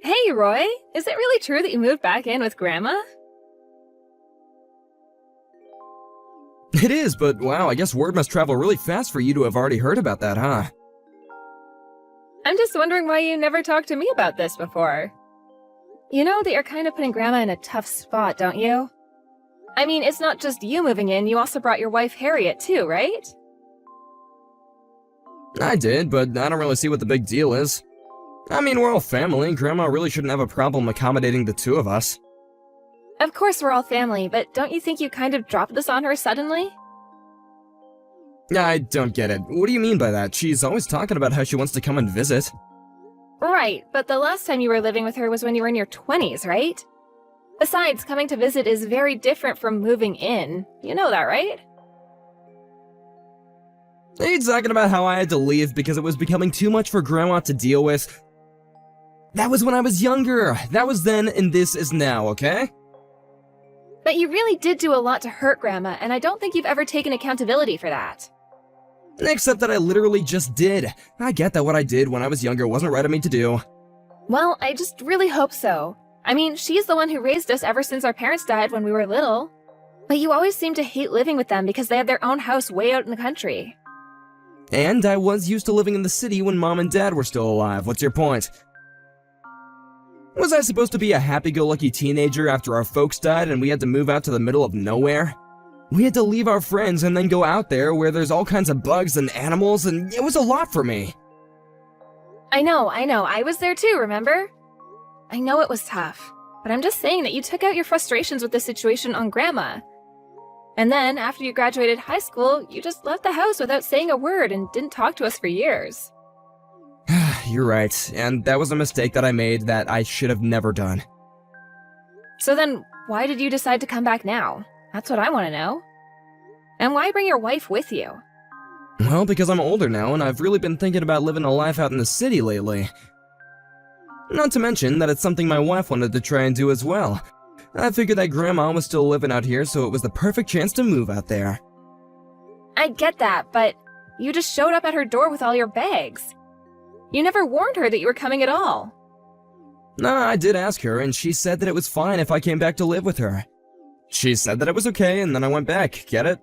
Hey, Roy! Is it really true that you moved back in with Grandma? It is, but wow, I guess word must travel really fast for you to have already heard about that, huh? I'm just wondering why you never talked to me about this before. You know that you're kind of putting Grandma in a tough spot, don't you? I mean, it's not just you moving in, you also brought your wife Harriet too, right? I did, but I don't really see what the big deal is. I mean, we're all family, and Grandma really shouldn't have a problem accommodating the two of us. Of course we're all family, but don't you think you kind of dropped this on her suddenly? I don't get it. What do you mean by that? She's always talking about how she wants to come and visit. Right, but the last time you were living with her was when you were in your 20s, right? Besides, coming to visit is very different from moving in. You know that, right? Are you talking about how I had to leave because it was becoming too much for Grandma to deal with? That was when I was younger. That was then, and this is now, okay? But you really did do a lot to hurt Grandma, and I don't think you've ever taken accountability for that. Except that I literally just did. I get that what I did when I was younger wasn't right of me to do. Well, I just really hope so. I mean, she's the one who raised us ever since our parents died when we were little. But you always seem to hate living with them because they had their own house way out in the country. And I was used to living in the city when Mom and Dad were still alive. What's your point? Was I supposed to be a happy-go-lucky teenager after our folks died and we had to move out to the middle of nowhere? We had to leave our friends and then go out there where there's all kinds of bugs and animals, and it was a lot for me. I know. I was there too, remember? I know it was tough, but I'm just saying that you took out your frustrations with the situation on Grandma. And then, after you graduated high school, you just left the house without saying a word and didn't talk to us for years. You're right, and that was a mistake that I made that I should have never done. So then, why did you decide to come back now? That's what I want to know. And why bring your wife with you? Well, because I'm older now and I've really been thinking about living a life out in the city lately. Not to mention that it's something my wife wanted to try and do as well. I figured that Grandma was still living out here, so it was the perfect chance to move out there. I get that, but you just showed up at her door with all your bags. You never warned her that you were coming at all. Nah, I did ask her, and she said that it was fine if I came back to live with her. She said that it was okay, and then I went back, get it?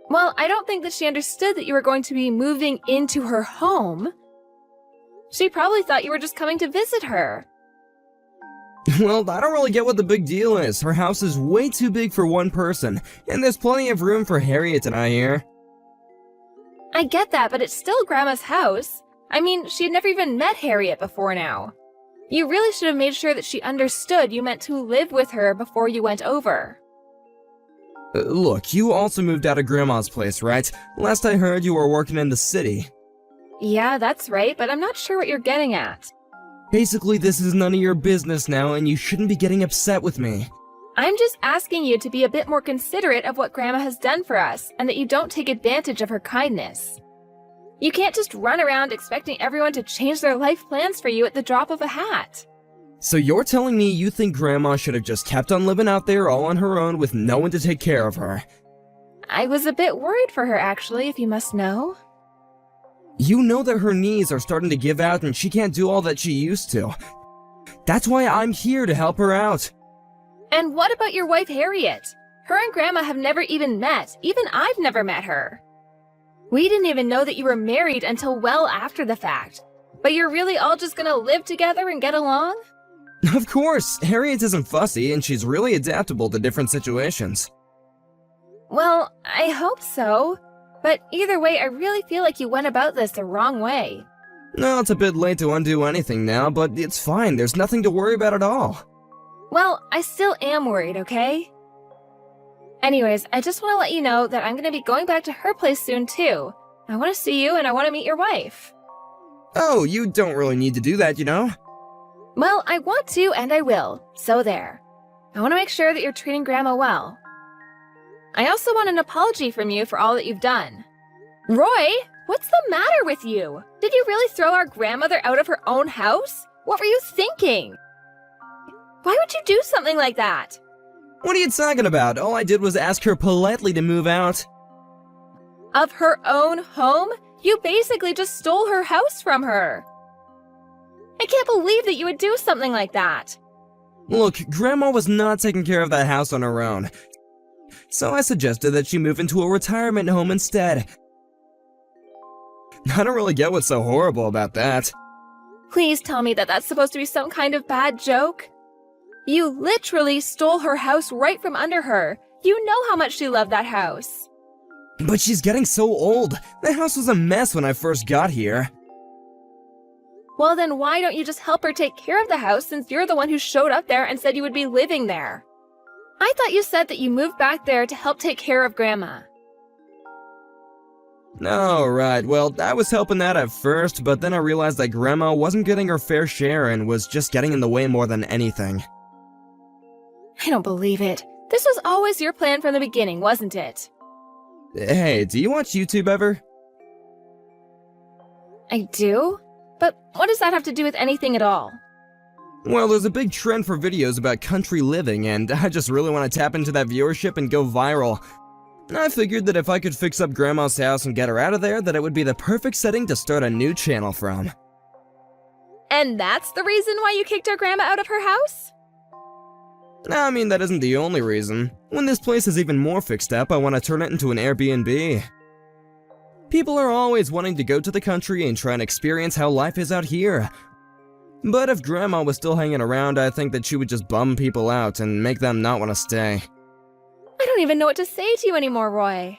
Well, I don't think that she understood that you were going to be moving into her home. She probably thought you were just coming to visit her. Well, I don't really get what the big deal is. Her house is way too big for one person, and there's plenty of room for Harriet and I here. I get that, but it's still Grandma's house. I mean, she had never even met Harriet before now. You really should have made sure that she understood you meant to live with her before you went over. Look, you also moved out of Grandma's place, right? Last I heard, you were working in the city. Yeah, that's right, but I'm not sure what you're getting at. Basically, this is none of your business now, and you shouldn't be getting upset with me. I'm just asking you to be a bit more considerate of what Grandma has done for us, and that you don't take advantage of her kindness. You can't just run around expecting everyone to change their life plans for you at the drop of a hat. So you're telling me you think Grandma should have just kept on living out there all on her own with no one to take care of her? I was a bit worried for her, actually, if you must know. You know that her knees are starting to give out and she can't do all that she used to. That's why I'm here to help her out. And what about your wife, Harriet? Her and Grandma have never even met. Even I've never met her. We didn't even know that you were married until well after the fact. But you're really all just gonna live together and get along? Of course, Harriet isn't fussy and she's really adaptable to different situations. Well, I hope so. But either way, I really feel like you went about this the wrong way. No, it's a bit late to undo anything now, but it's fine. There's nothing to worry about at all. Well, I still am worried, okay? Anyways, I just want to let you know that I'm going to be going back to her place soon too. I want to see you and I want to meet your wife. Oh, you don't really need to do that, you know? Well, I want to and I will, so there. I want to make sure that you're treating Grandma well. I also want an apology from you for all that you've done. Roy, what's the matter with you? Did you really throw our grandmother out of her own house? What were you thinking? Why would you do something like that? What are you talking about? All I did was ask her politely to move out. Of her own home? You basically just stole her house from her. I can't believe that you would do something like that. Look, Grandma was not taking care of that house on her own, so I suggested that she move into a retirement home instead. I don't really get what's so horrible about that. Please tell me that that's supposed to be some kind of bad joke. You literally stole her house right from under her. You know how much she loved that house. But she's getting so old. The house was a mess when I first got here. Well, then why don't you just help her take care of the house since you're the one who showed up there and said you would be living there? I thought you said that you moved back there to help take care of Grandma. Oh, right. Well, I was helping that at first, but then I realized that Grandma wasn't getting her fair share and was just getting in the way more than anything. I don't believe it. This was always your plan from the beginning, wasn't it? Hey, do you watch YouTube ever? I do? But what does that have to do with anything at all? Well, there's a big trend for videos about country living, and I just really want to tap into that viewership and go viral. I figured that if I could fix up Grandma's house and get her out of there, that it would be the perfect setting to start a new channel from. And that's the reason why you kicked our Grandma out of her house? I mean, that isn't the only reason. When this place is even more fixed up, I want to turn it into an Airbnb. People are always wanting to go to the country and try and experience how life is out here. But if Grandma was still hanging around, I think that she would just bum people out and make them not want to stay. I don't even know what to say to you anymore, Roy.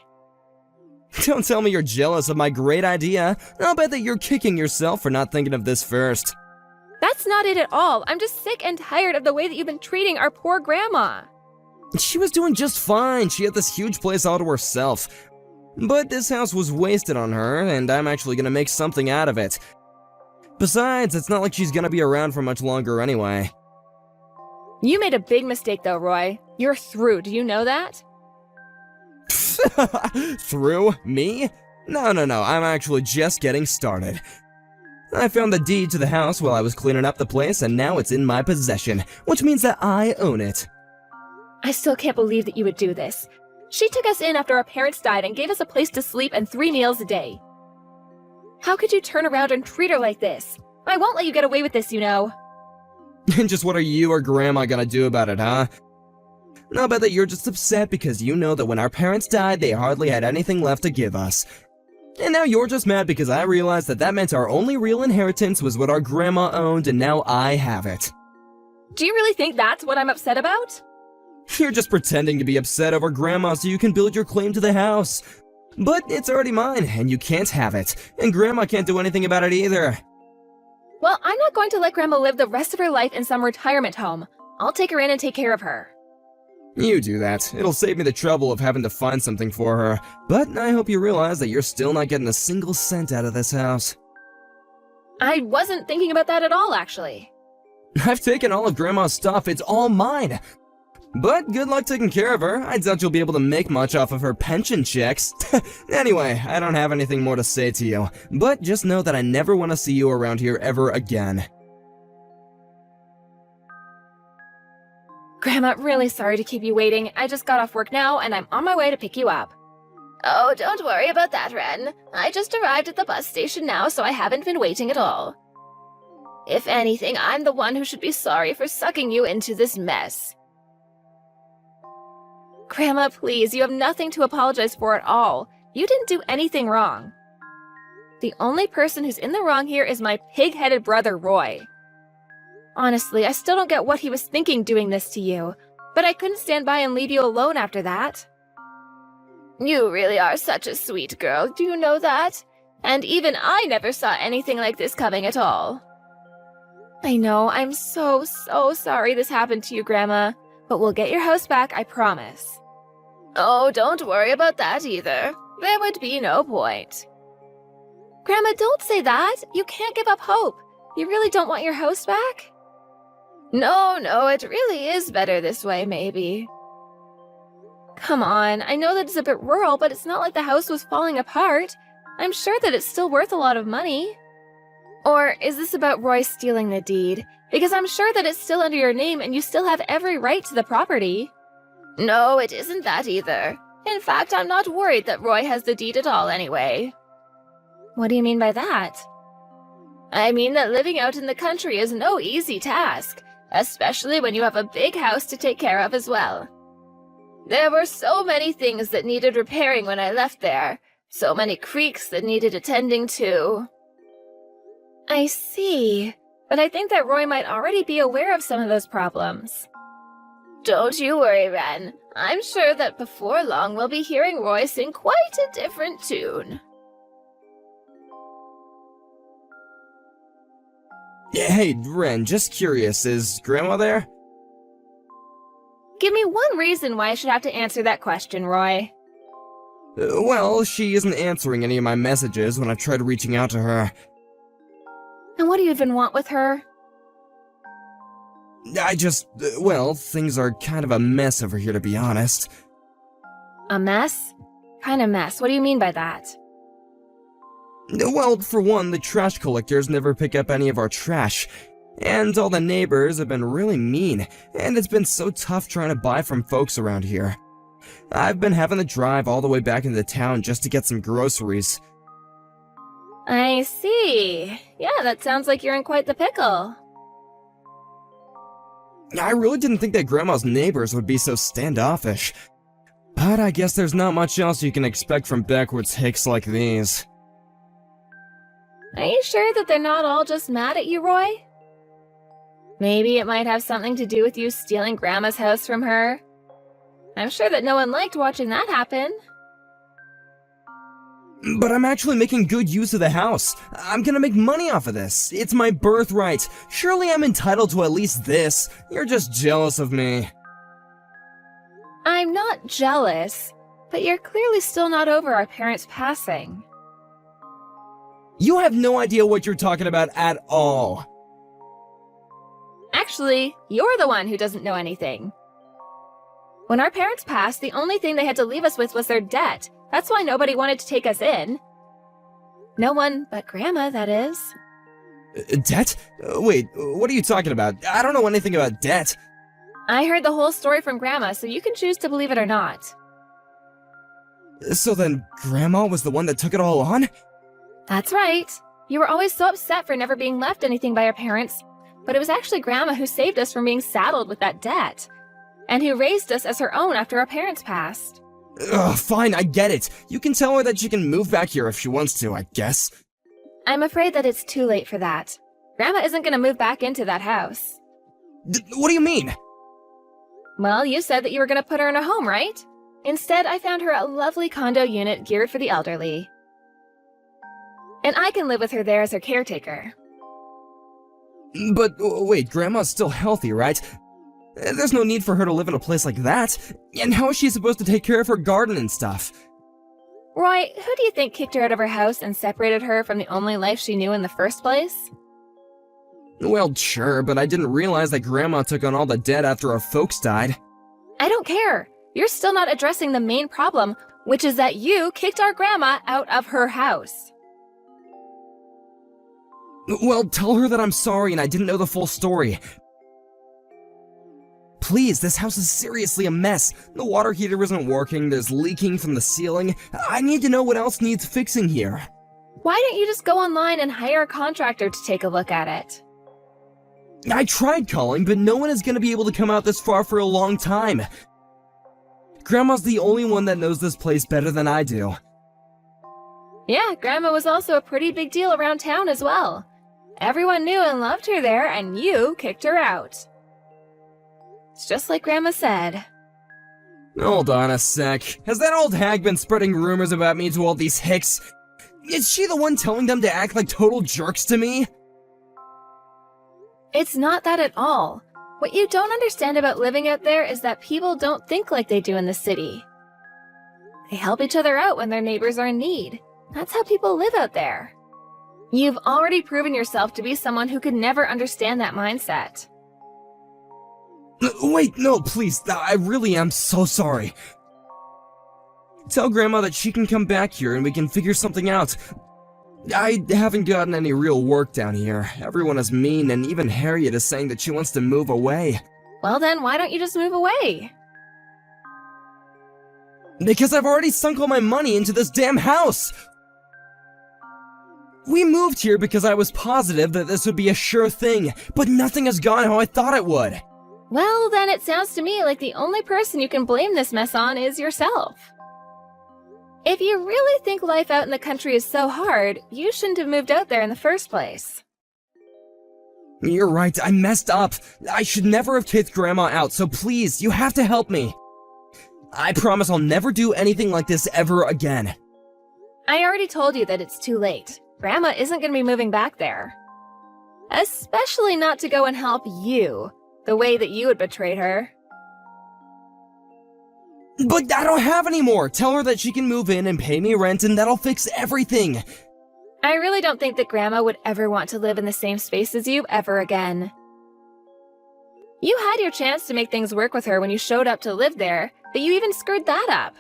Don't tell me you're jealous of my great idea. I'll bet that you're kicking yourself for not thinking of this first. That's not it at all. I'm just sick and tired of the way that you've been treating our poor Grandma. She was doing just fine. She had this huge place all to herself. But this house was wasted on her, and I'm actually gonna make something out of it. Besides, it's not like she's gonna be around for much longer anyway. You made a big mistake though, Roy. You're through, do you know that? Through? Me? No, I'm actually just getting started. I found the deed to the house while I was cleaning up the place, and now it's in my possession, which means that I own it. I still can't believe that you would do this. She took us in after our parents died and gave us a place to sleep and 3 meals a day. How could you turn around and treat her like this? I won't let you get away with this, you know. And just what are you or Grandma gonna do about it, huh? I'll bet that you're just upset because you know that when our parents died, they hardly had anything left to give us. And now you're just mad because I realized that that meant our only real inheritance was what our Grandma owned, and now I have it. Do you really think that's what I'm upset about? You're just pretending to be upset over Grandma so you can build your claim to the house. But it's already mine, and you can't have it. And Grandma can't do anything about it either. Well, I'm not going to let Grandma live the rest of her life in some retirement home. I'll take her in and take care of her. You do that. It'll save me the trouble of having to find something for her. But I hope you realize that you're still not getting a single cent out of this house. I wasn't thinking about that at all, actually. I've taken all of Grandma's stuff. It's all mine. But good luck taking care of her. I doubt you'll be able to make much off of her pension checks. Anyway, I don't have anything more to say to you. But just know that I never want to see you around here ever again. Grandma, really sorry to keep you waiting. I just got off work now, and I'm on my way to pick you up. Oh, don't worry about that, Ren. I just arrived at the bus station now, so I haven't been waiting at all. If anything, I'm the one who should be sorry for sucking you into this mess. Grandma, please, you have nothing to apologize for at all. You didn't do anything wrong. The only person who's in the wrong here is my pig-headed brother, Roy. Honestly, I still don't get what he was thinking doing this to you, but I couldn't stand by and leave you alone after that. You really are such a sweet girl, do you know that? And even I never saw anything like this coming at all. I know, I'm so sorry this happened to you, Grandma, but we'll get your house back, I promise. Oh, don't worry about that either. There would be no point. Grandma, don't say that. You can't give up hope. You really don't want your house back? No, it really is better this way, maybe. Come on, I know that it's a bit rural, but it's not like the house was falling apart. I'm sure that it's still worth a lot of money. Or is this about Roy stealing the deed? Because I'm sure that it's still under your name and you still have every right to the property. No, it isn't that either. In fact, I'm not worried that Roy has the deed at all anyway. What do you mean by that? I mean that living out in the country is no easy task, especially when you have a big house to take care of as well. There were so many things that needed repairing when I left there, so many creeks that needed attending to. I see, but I think that Roy might already be aware of some of those problems. Don't you worry, Ren. I'm sure that before long we'll be hearing Roy sing quite a different tune. Hey, Ren, just curious, is Grandma there? Give me one reason why I should have to answer that question, Roy. Well, she isn't answering any of my messages when I tried reaching out to her. And what do you even want with her? Well, things are kind of a mess over here, to be honest. A mess? Kind of mess. What do you mean by that? Well, for one, the trash collectors never pick up any of our trash. And all the neighbors have been really mean, and it's been so tough trying to buy from folks around here. I've been having to drive all the way back into town just to get some groceries. I see. Yeah, that sounds like you're in quite the pickle. I really didn't think that Grandma's neighbors would be so standoffish. But I guess there's not much else you can expect from backwoods hicks like these. Are you sure that they're not all just mad at you, Roy? Maybe it might have something to do with you stealing Grandma's house from her. I'm sure that no one liked watching that happen. But I'm actually making good use of the house. I'm gonna make money off of this. It's my birthright. Surely I'm entitled to at least this. You're just jealous of me. I'm not jealous, but you're clearly still not over our parents' passing. You have no idea what you're talking about at all. Actually, you're the one who doesn't know anything. When our parents passed, the only thing they had to leave us with was their debt. That's why nobody wanted to take us in. No one but Grandma, that is. Debt? Wait, what are you talking about? I don't know anything about debt. I heard the whole story from Grandma, so you can choose to believe it or not. So then, Grandma was the one that took it all on? That's right. You were always so upset for never being left anything by our parents, but it was actually Grandma who saved us from being saddled with that debt, and who raised us as her own after our parents passed. Ugh, fine, I get it. You can tell her that she can move back here if she wants to, I guess. I'm afraid that it's too late for that. Grandma isn't going to move back into that house. What do you mean? Well, you said that you were going to put her in a home, right? Instead, I found her a lovely condo unit geared for the elderly. And I can live with her there as her caretaker. But wait, Grandma's still healthy, right? There's no need for her to live in a place like that. And how is she supposed to take care of her garden and stuff? Roy, who do you think kicked her out of her house and separated her from the only life she knew in the first place? Well, sure, but I didn't realize that Grandma took on all the debt after our folks died. I don't care. You're still not addressing the main problem, which is that you kicked our Grandma out of her house. Well, tell her that I'm sorry and I didn't know the full story. Please, this house is seriously a mess. The water heater isn't working, there's leaking from the ceiling. I need to know what else needs fixing here. Why don't you just go online and hire a contractor to take a look at it? I tried calling, but no one is going to be able to come out this far for a long time. Grandma's the only one that knows this place better than I do. Yeah, Grandma was also a pretty big deal around town as well. Everyone knew and loved her there, and you kicked her out. It's just like Grandma said. Hold on a sec. Has that old hag been spreading rumors about me to all these hicks? Is she the one telling them to act like total jerks to me? It's not that at all. What you don't understand about living out there is that people don't think like they do in the city. They help each other out when their neighbors are in need. That's how people live out there. You've already proven yourself to be someone who could never understand that mindset. Wait, no, please, I really am so sorry. Tell Grandma that she can come back here and we can figure something out. I haven't gotten any real work down here. Everyone is mean, and even Harriet is saying that she wants to move away. Well then, why don't you just move away? Because I've already sunk all my money into this damn house! We moved here because I was positive that this would be a sure thing, but nothing has gone how I thought it would. Well, then it sounds to me like the only person you can blame this mess on is yourself. If you really think life out in the country is so hard, you shouldn't have moved out there in the first place. You're right, I messed up. I should never have kicked Grandma out, so please, you have to help me. I promise I'll never do anything like this ever again. I already told you that it's too late. Grandma isn't going to be moving back there. Especially not to go and help you, the way that you had betrayed her. But I don't have any more. Tell her that she can move in and pay me rent and that'll fix everything. I really don't think that Grandma would ever want to live in the same space as you ever again. You had your chance to make things work with her when you showed up to live there, but you even screwed that up.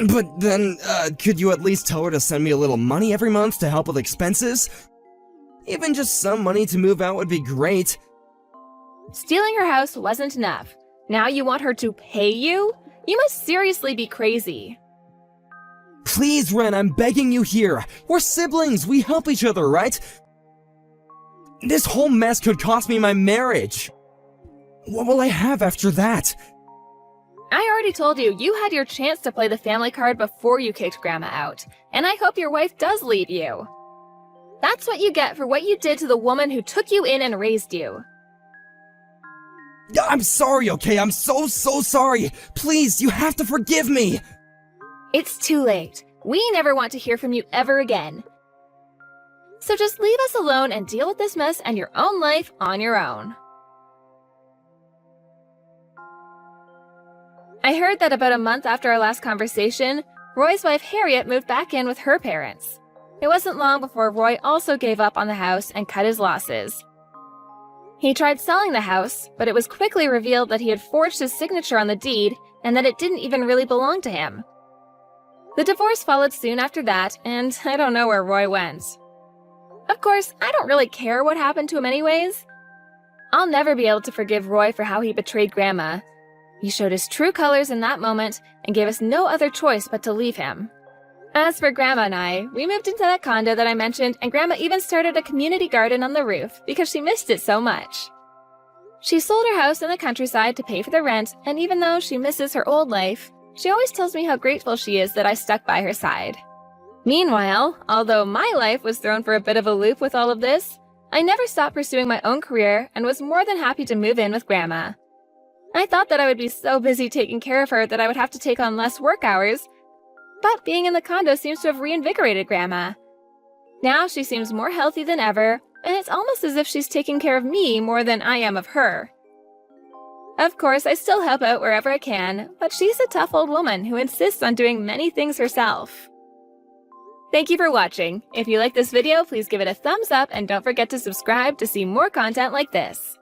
But then, could you at least tell her to send me a little money every month to help with expenses? Even just some money to move out would be great. Stealing her house wasn't enough. Now you want her to pay you? You must seriously be crazy. Please, Ren, I'm begging you here. We're siblings, we help each other, right? This whole mess could cost me my marriage. What will I have after that? I already told you, you had your chance to play the family card before you kicked Grandma out, and I hope your wife does leave you. That's what you get for what you did to the woman who took you in and raised you. I'm sorry, okay? I'm so sorry. Please, you have to forgive me. It's too late. We never want to hear from you ever again. So just leave us alone and deal with this mess and your own life on your own. I heard that about a month after our last conversation, Roy's wife Harriet moved back in with her parents. It wasn't long before Roy also gave up on the house and cut his losses. He tried selling the house, but it was quickly revealed that he had forged his signature on the deed and that it didn't even really belong to him. The divorce followed soon after that, and I don't know where Roy went. Of course, I don't really care what happened to him anyways. I'll never be able to forgive Roy for how he betrayed Grandma. He showed his true colors in that moment and gave us no other choice but to leave him. As for Grandma and I, we moved into that condo that I mentioned, and Grandma even started a community garden on the roof because she missed it so much. She sold her house in the countryside to pay for the rent, and even though she misses her old life, she always tells me how grateful she is that I stuck by her side. Meanwhile, although my life was thrown for a bit of a loop with all of this, I never stopped pursuing my own career and was more than happy to move in with Grandma. I thought that I would be so busy taking care of her that I would have to take on less work hours, but being in the condo seems to have reinvigorated Grandma. Now she seems more healthy than ever, and it's almost as if she's taking care of me more than I am of her. Of course, I still help out wherever I can, but she's a tough old woman who insists on doing many things herself. Thank you for watching. If you like this video, please give it a thumbs up and don't forget to subscribe to see more content like this.